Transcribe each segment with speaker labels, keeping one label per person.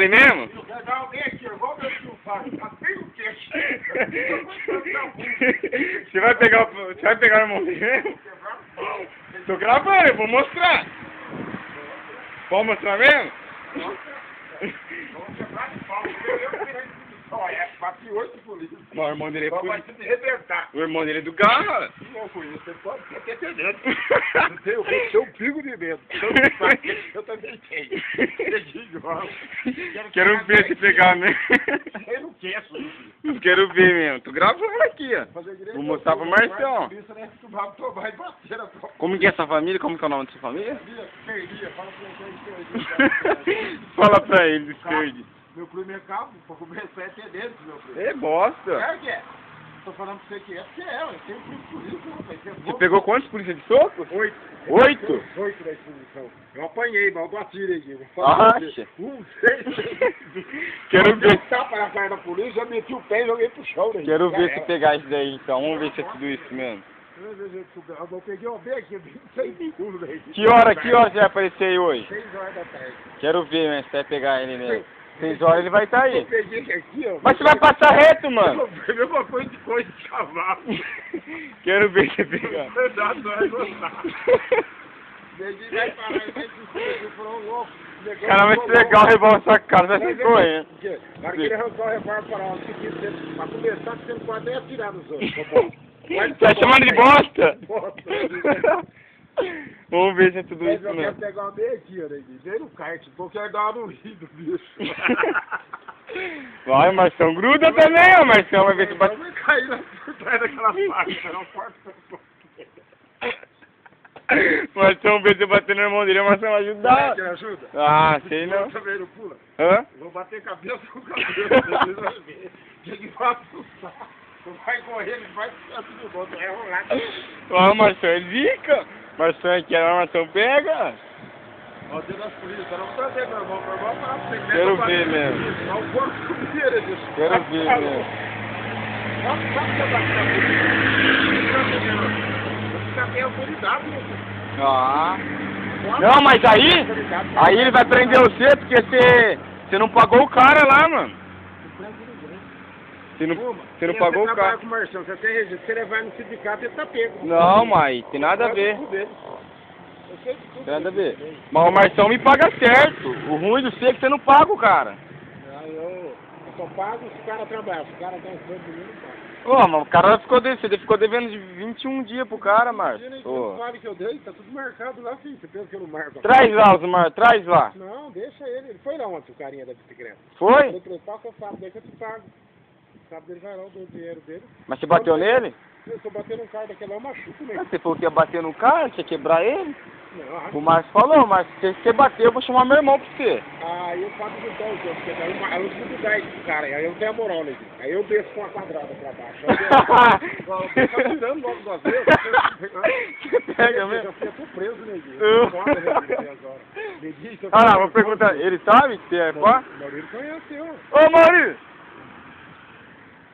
Speaker 1: falei mesmo? Você vai pegar o irmão dele mesmo? Tô gravando, eu vou mostrar. Pode mostrar mesmo? Não, o irmão dele é polícia. O irmão dele é do Garra.
Speaker 2: Não conheço, você pode ter dentro. Eu tenho um pingo de medo. Eu também tenho.
Speaker 1: Quero ver se pegar mesmo.
Speaker 2: Eu não quero.
Speaker 1: Quero ver mesmo. Tô gravando aqui, ó. Vou mostrar pro Marcião. Como que é essa família? Como que é o nome dessa família? Fala pra ele, esquerde.
Speaker 2: Meu primo é cabo, pra começar é ter dentro, meu primo.
Speaker 1: É bosta.
Speaker 2: É que é? Tô falando pra você que é, porque é, eu tenho primo polícia, rapaz.
Speaker 1: Você pegou quantos polícia de soco?
Speaker 2: 8.
Speaker 1: 8?
Speaker 2: 8 da exposição. Eu apanhei, mas eu bati aqui.
Speaker 1: Acha?
Speaker 2: 6.
Speaker 1: Quero ver.
Speaker 2: Tapa na cara da polícia, eu meti o pé e joguei pro chão. Daí.
Speaker 1: Quero ver se pegar isso daí, então. Vamos ver se é tudo isso mesmo.
Speaker 2: Eu peguei uma vez aqui, eu vi 6 pulos daí.
Speaker 1: Que hora você vai aparecer aí hoje?
Speaker 2: 6 horas da tarde.
Speaker 1: Quero ver, né, se vai pegar ele mesmo. 6 horas ele vai estar aí.
Speaker 2: Eu peguei aqui, ó.
Speaker 1: Mas você vai passar reto, mano.
Speaker 2: Mesma coisa de coisa de cavalo.
Speaker 1: Quero ver você pegar.
Speaker 2: Verdade, não vai gostar. Neguinho vai parar, ele vai descer, falou louco.
Speaker 1: Cara, vai ser legal rebar essa cara, vai ser correndo.
Speaker 2: Na hora que ele arrancar o reparo para o seguinte, pra começar, você não pode nem atirar nos outros, tá bom?
Speaker 1: Você tá chamando de bosta? Vamos ver se é tudo isso
Speaker 2: mesmo. Eu
Speaker 1: mesmo.
Speaker 2: quero pegar uma meia-dia, Neguinho. Vem no kart, porque eu quero dar uma no rio do bicho.
Speaker 1: Vai, Marcião, gruda também, ó, Marcião, vai ver se bate.
Speaker 2: Vai cair lá por trás daquela faixa, não pode.
Speaker 1: Marcião, ver se bater no irmão dele, o Marcião vai ajudar.
Speaker 2: Quer ajuda?
Speaker 1: Ah, sei não.
Speaker 2: Também não pula.
Speaker 1: Hã?
Speaker 2: Vou bater cabeça com cabeça, vocês vão ver. Ele vai assustar. Não vai correr, ele vai ficar tudo bom, vai rolar.
Speaker 1: Ó, o Marcião é zica. Marcião aqui, a Marcião pega.
Speaker 2: Ó, o dedo das polícias, não precisa ter meu irmão falar pra você.
Speaker 1: Quero ver mesmo.
Speaker 2: Não o corpo subir, Edilson.
Speaker 1: Quero ver mesmo.
Speaker 2: Sabe que você vai ficar polícia? Você tem autoridade, meu filho.
Speaker 1: Ah. Não, mas aí ele vai prender você porque você não pagou o cara lá, mano. Você não pagou o cara.
Speaker 2: Com o Marcião, você tem registro, se ele vai no sindicato, ele tá pego.
Speaker 1: Não, mas tem nada a ver. Tem nada a ver. Mas o Marcião me paga certo. O ruim do ser é que você não paga o cara.
Speaker 2: Não, eu só pago se o cara trabalha. Se o cara tá em frente de mim, não paga.
Speaker 1: Ô, mas o cara ficou devendo de 21 dias pro cara, Márcio.
Speaker 2: Não vale que eu dei, tá tudo marcado lá, filho. Você pensa que eu não marco?
Speaker 1: Traz lá, Osmar, traz lá.
Speaker 2: Não, deixa ele. Ele foi lá ontem, o carinha da bicicleta.
Speaker 1: Foi?
Speaker 2: Eu falei, passa o sábado, daí que eu te pago. O sábado ele vai lá, eu dou o dinheiro dele.
Speaker 1: Mas você bateu nele?
Speaker 2: Eu tô batendo um cara daquele lá, eu machuco mesmo.
Speaker 1: Você falou que ia bater no cara, que ia quebrar ele?
Speaker 2: Não,
Speaker 1: O Márcio falou, mas se você bater, eu vou chamar meu irmão pra você.
Speaker 2: Aí eu faço os dois, porque daí eu subo 10 do cara, aí eu não tenho a moral, né? Aí eu desço com a quadrada pra baixo. Eu tô tirando logo das vezes.
Speaker 1: Você pega mesmo?
Speaker 2: Eu tô preso, neguinho.
Speaker 1: Ah, lá, vou perguntar, ele sabe que você é pá?
Speaker 2: O Maurílio conheceu.
Speaker 1: Ô, Maurílio!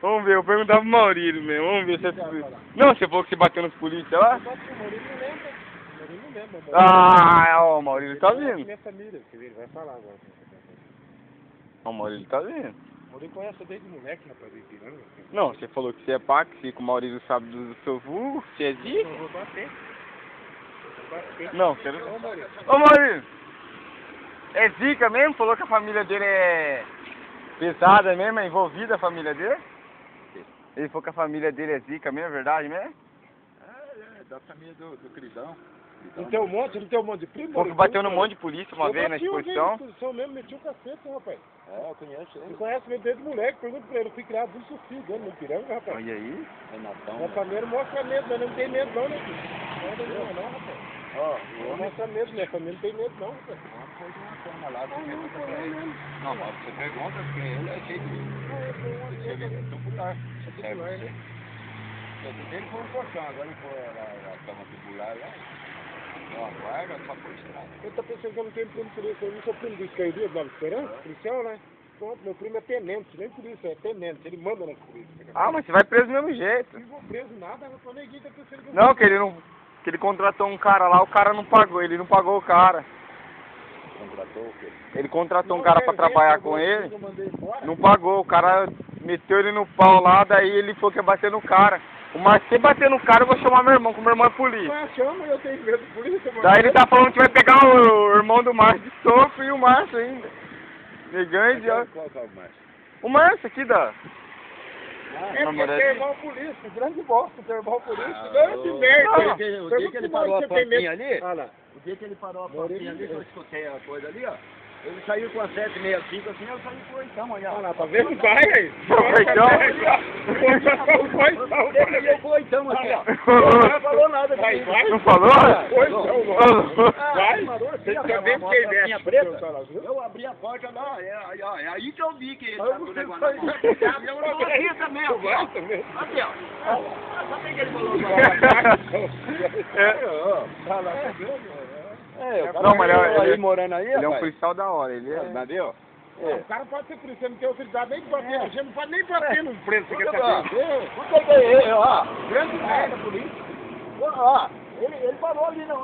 Speaker 1: Vamos ver, eu vou perguntar pro Maurílio mesmo, vamos ver se é tudo isso. Não, você falou que você bateu nos polícia lá?
Speaker 2: O Maurílio não lembra.
Speaker 1: Ah, ó, o Maurílio tá vindo.
Speaker 2: Minha família, ele vai falar agora.
Speaker 1: O Maurílio tá vindo.
Speaker 2: O Maurílio conhece desde moleque, rapaz.
Speaker 1: Não, você falou que você é pá, que o Maurílio sabe do seu vulgo, você é zica.
Speaker 2: Eu vou bater.
Speaker 1: Não, quero... Ô, Maurílio! É zica mesmo? Falou que a família dele é pesada mesmo, é envolvida a família dele? Ele falou que a família dele é zica mesmo, é verdade mesmo?
Speaker 2: É da família do queridão. Não tem um monte de primo?
Speaker 1: Falou que bateu num monte de polícia uma vez na exposição.
Speaker 2: Eu mesmo meti o cacete, rapaz. É, eu conheço ele. Você conhece ele desde moleque, pergunta pra ele. Eu fui criado do filho dele no Piranga, rapaz.
Speaker 1: Olha aí.
Speaker 2: Minha família não mostra medo, mas não tem medo não, né, filho? Não, rapaz. Ó, não mostra medo, minha família não tem medo não, rapaz.
Speaker 3: Não, mas você pergunta, porque ele é cheio de... Ele é tubular. Você serve você. Ele foi um colchão, agora ele foi a cama tubular lá. Não, guarda, só por estrada.
Speaker 2: Ele tá pensando que eu não tenho primo polícia, eu não sou primo dos caídos do Nova Esperança, policial, né? Pronto, meu primo é tenente, nem polícia, é tenente, ele manda na polícia.
Speaker 1: Ah, mas você vai preso do mesmo jeito.
Speaker 2: Não vou preso nada, eu neguinho tá pensando que eu...
Speaker 1: Não, que ele contratou um cara lá, o cara não pagou, ele não pagou o cara.
Speaker 3: contratou o quê?
Speaker 1: Ele contratou um cara pra trabalhar com ele,
Speaker 2: Eu mandei embora.
Speaker 1: não pagou, o cara meteu ele no pau lá, daí ele falou que ia bater no cara. Mas se bater no cara, eu vou chamar meu irmão, que o meu irmão é polícia.
Speaker 2: Mas chama, eu tenho medo de polícia.
Speaker 1: Daí ele tá falando que vai pegar o irmão do Márcio de sofro e o Márcio ainda. Negão é idiota.
Speaker 3: Qual que é o mais?
Speaker 1: O Márcio aqui da...
Speaker 2: É porque tem irmão polícia, grande bosta, tem irmão polícia, grande
Speaker 3: o
Speaker 2: merda.
Speaker 3: dia que ele parou a portinha ali,
Speaker 2: Olha lá.
Speaker 3: o dia que ele parou a portinha ali, que eu escutei a coisa ali, ó. Ele saiu com a 765 assim, eu saí com o oitão aí, ó.
Speaker 2: Olha lá, tá vendo? Vai aí.
Speaker 3: Eu com o oitão aqui, ó.
Speaker 2: Não falou nada. Vai.
Speaker 1: Não falou?
Speaker 2: Vai. Você tá vendo quem mexe?
Speaker 3: Eu abri a porta lá, é aí que eu vi que ele tava com o negócio na mão. Eu não acredito mesmo. Aqui, ó. Sabe o que ele falou
Speaker 1: Não, mas ele,
Speaker 3: morando aí,
Speaker 1: ele é um
Speaker 3: rapaz.
Speaker 1: policial da hora, ele é...
Speaker 3: Mas viu?
Speaker 2: O cara pode ser polícia, não tem autoridade nem de bater. A gente não pode nem bater num preso, você quer
Speaker 3: Ó,
Speaker 2: saber?
Speaker 3: ó,
Speaker 2: Grande merda, polícia.
Speaker 3: ó, ele parou ali no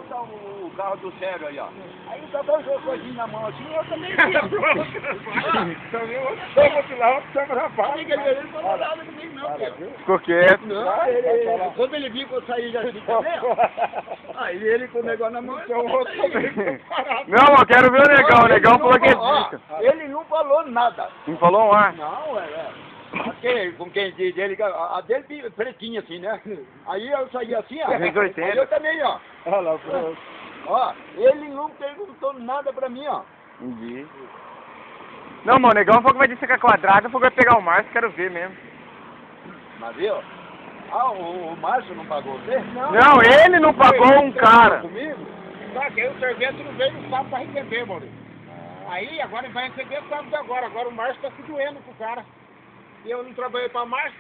Speaker 3: o carro do Sérgio aí, ó. Aí o cara jogou coisinha na mão assim, eu também vi.
Speaker 2: Também outro chama de lá, outro chama na paz.
Speaker 3: Ele não falou nada comigo não, cara.
Speaker 1: Ficou quieto.
Speaker 3: Não, quando ele viu que eu saí daqui também, ó. Aí ele com o negócio na mão,
Speaker 2: Então o outro também parado.
Speaker 1: Não, eu quero ver o negão falou que é zica.
Speaker 3: ele não falou nada.
Speaker 1: Não falou um ar.
Speaker 3: Não, com quem diz ele, a dele pretinha assim, né? Aí eu saí assim, ó.
Speaker 1: 380.
Speaker 3: Aí eu também, ó.
Speaker 2: Olha lá, pronto.
Speaker 3: Ó, ele não perguntou nada pra mim, ó.
Speaker 1: Entendi. Não, mano, o negão falou que vai descer com a quadrada, falou que vai pegar o Márcio, quero ver mesmo.
Speaker 3: Mas viu? Ah, o Márcio não pagou você?
Speaker 1: Não, ele não pagou um cara.
Speaker 2: Comigo? Só que aí o servente não veio no sábado pra receber, Maurício. Aí agora ele vai receber sábado agora. Agora o Márcio tá se doendo pro cara. E eu não trabalhei pra Márcio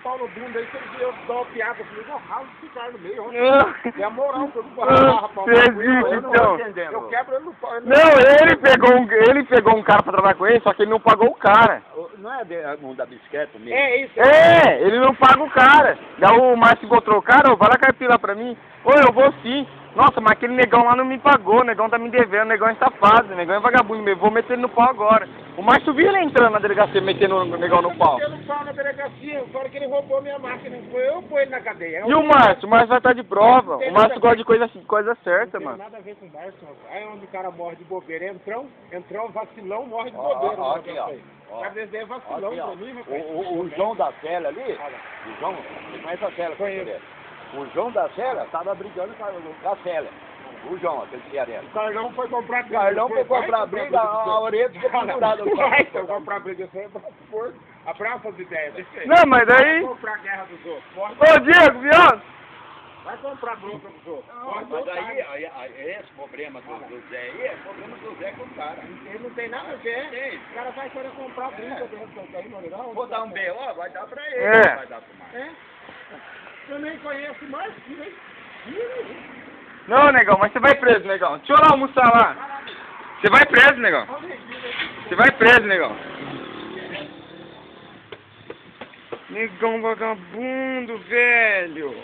Speaker 2: pau no bunda aí, se eu dar uma piada comigo, eu ralo esse cara no meio. É a moral que eu não vou ralar, rapaz.
Speaker 1: Você existe, então.
Speaker 2: Eu quebro ele no pau.
Speaker 1: Não, ele pegou um cara pra trabalhar com ele, só que ele não pagou o cara.
Speaker 3: Não é um da bicicleta mesmo?
Speaker 2: É isso.
Speaker 1: É, ele não paga o cara. Daí o Márcio encontrou o cara, vai lá carpilar pra mim. Ô, eu vou sim. Nossa, mas aquele negão lá não me pagou, o negão tá me devendo, o negão é safado, o negão é vagabundo, eu vou meter ele no pau agora. O Márcio viu ele entrando na delegacia, metendo o negão no pau.
Speaker 2: Eu não pau na delegacia, eu falo que ele roubou minha máquina, foi eu pôr ele na cadeia.
Speaker 1: E o Márcio vai estar de prova. O Márcio gosta de coisa certa,
Speaker 2: Não tem
Speaker 1: mano.
Speaker 2: nada a ver com o Márcio, rapaz. Aí onde o cara morre de bobeira, entrão, vacilão, morre de bobeira.
Speaker 3: Ó,
Speaker 2: né,
Speaker 3: aqui,
Speaker 2: rapaz?
Speaker 3: ó.
Speaker 2: O cara desse é vacilão
Speaker 3: Aqui, ó.
Speaker 2: pra mim, rapaz.
Speaker 3: O João da Cela ali, o João, você conhece a Cela?
Speaker 2: Conheço.
Speaker 3: O João da Cela tava brigando com a Cela. O João, aquele cearense.
Speaker 2: O Carlão foi comprar briga.
Speaker 3: O Carlão foi comprar briga, a orelha ficou pendurada.
Speaker 2: Vai, se eu comprar briga, isso aí é pra pôr. Abraça as ideias, deixa aí.
Speaker 1: Não, mas daí...
Speaker 2: Vai comprar guerra dos outros. Morre.
Speaker 1: Ô, Diego, viado!
Speaker 2: Vai comprar bronca dos outros. Morre
Speaker 3: Mas
Speaker 2: do
Speaker 3: aí, esse problema do Zé aí, é problema do Zé com o cara.
Speaker 2: Ele não tem nada a ver. O cara vai querer comprar briga dentro do carro, não é legal?
Speaker 3: Vou dar um B.O., vai dar pra ele,
Speaker 1: É.
Speaker 3: vai dar pro Márcio.
Speaker 2: É? Eu nem conheço mais, nem.
Speaker 1: Não, negão, mas você vai preso, negão. Deixa eu lá almoçar lá. Você vai preso, negão. Você vai preso, negão. Negão vagabundo, velho.